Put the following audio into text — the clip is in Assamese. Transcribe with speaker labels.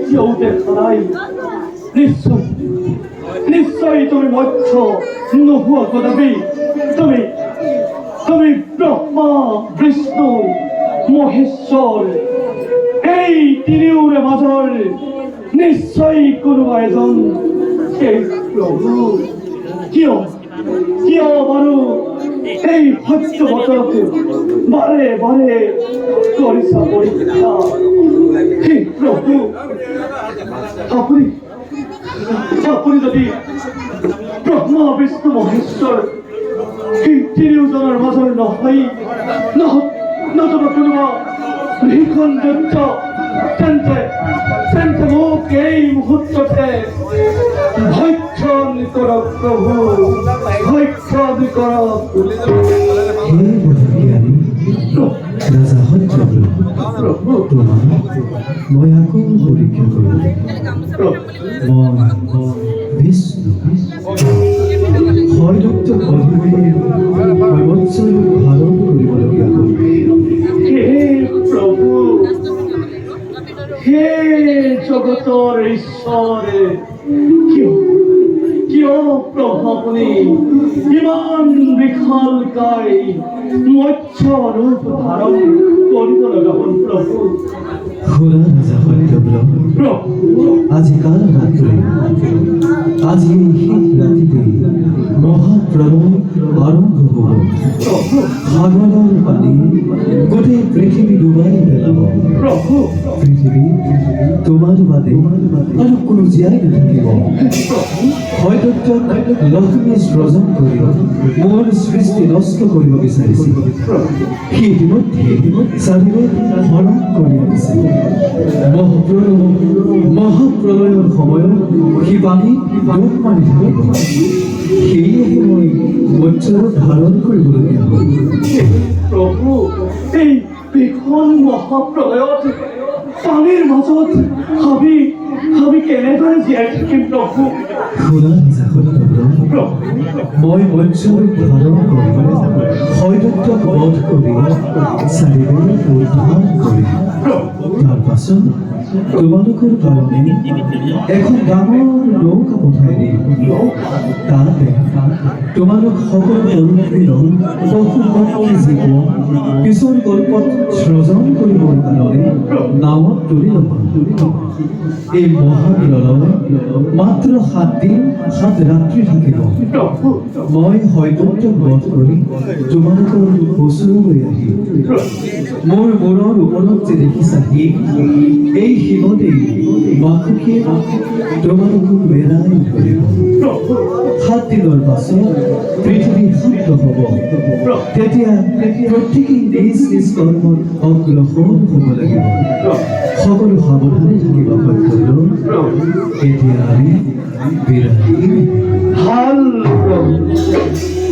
Speaker 1: কেতিয়াও দেখা নাই নিশ্চয় নিশ্চয় তুমি মৎস্য নোহোৱা কদাপি তুমি তুমি ব্ৰহ্মা বিষ্ণু মহেশ্বৰ এই তিনিওৰে মাজৰ নিশ্চয় কোনোবা এজন এই প্ৰভু কিয় কিয় বাৰু এই সত্যবতক বাৰে বাৰে কৰিছা পৰীক্ষা হে প্ৰভু আপুনি আপুনি যদি ব্ৰহ্মা বিষ্ণু মহেশ্বৰ এই তিনিওজনৰ মাজৰ নহয় নতুবা কোনোবা ভীষণ দৈত্য তেন্তে মোক এই মুহূৰ্ততে ভক্ষণ কৰক প্ৰভু ভক্ষণ কৰক
Speaker 2: হে বুদ্ধিজ্ঞানী ৰাজা সত্যব্ৰত তোমাক মই আকৌ পৰীক্ষা কৰিলোঁ মই বিষ্ণু হয়তো অধিপতি মই মৎস্য ধাৰণ কৰিবলগীয়া হ'ল
Speaker 1: হে প্ৰভু হে জগতৰ ঈশ্বৰে কিয় কিয় প্ৰভু আপুনি ইমান বিশালকায় মৎস্য ৰূপ ধাৰণ কৰিব লগা হ'ল প্ৰভু
Speaker 2: শুনা ৰাজা সত্যব্ৰত আজিকাল ৰাত্ৰি আজি শেষ ৰাতিতে মহাপ্ৰলয় আৰম্ভ হ'ব সাগৰৰ পানী গোটেই পৃথিৱী ডুবাই পেলাব
Speaker 1: প্ৰভু
Speaker 2: পৃথিৱী তোমাৰ বাদে আৰু কোনো জীয়াই নাথাকিব হয়তো লক্ষ্মী সৃজন কৰি মোৰ সৃষ্টি নষ্ট কৰিব বিচাৰিছিল সি ইতিমধ্যে চাৰিওত হৰণ কৰি আনিছে মহাপ্ৰলয়ৰ সময়ত সি পানীত ডুব মাৰি থাকিব সেয়েহে মই মৎস্য ধাৰণ কৰিবলগীয়া হ'ল
Speaker 1: প্ৰভু এই ভীষণ মহাপ্ৰলয়ত পানীৰ মাজত আমি কেনেদৰে জীয়াই থাকিম প্ৰভু
Speaker 2: শুনা ৰাজা সত্যব্ৰত মই মৎস্য ধাৰণ কৰি হয়দত্তক বধ কৰি চাৰিবেৰ উদ্ধাৰ কৰিম তাৰ পাছত তোমালোকৰ কাৰণে এখন ডাঙৰ নৌকা পঠাই দিম তাতে তোমালোক সকলো পশু পক্ষী জীৱ পিছৰ কল্পত সৃজন কৰিবৰ কাৰণে নাৱত তুলি ল'ব এই মহাপ্ৰলয় মাত্ৰ 7 দিন 7 ৰাত্ৰি থাকিব মই হয়দত্তক বধ কৰি তোমালোকৰ ওচৰলৈ আহিম মোৰ মূৰৰ ওপৰত যে দেখিছা এই শিৱতেই মাখুকীয়ে তোমালোকক বেৰাই ধৰিব 7 দিনৰ পাছত পৃথিৱী শান্ত হ'ব তেতিয়া প্ৰত্যেকেই নিজ নিজ কৰ্মত অগ্ৰসৰ হ'ব লাগিব সকলো সাৱধানে থাকিব সত্যব্ৰত এতিয়া আমি বিৰাগী
Speaker 1: ভাল প্ৰভু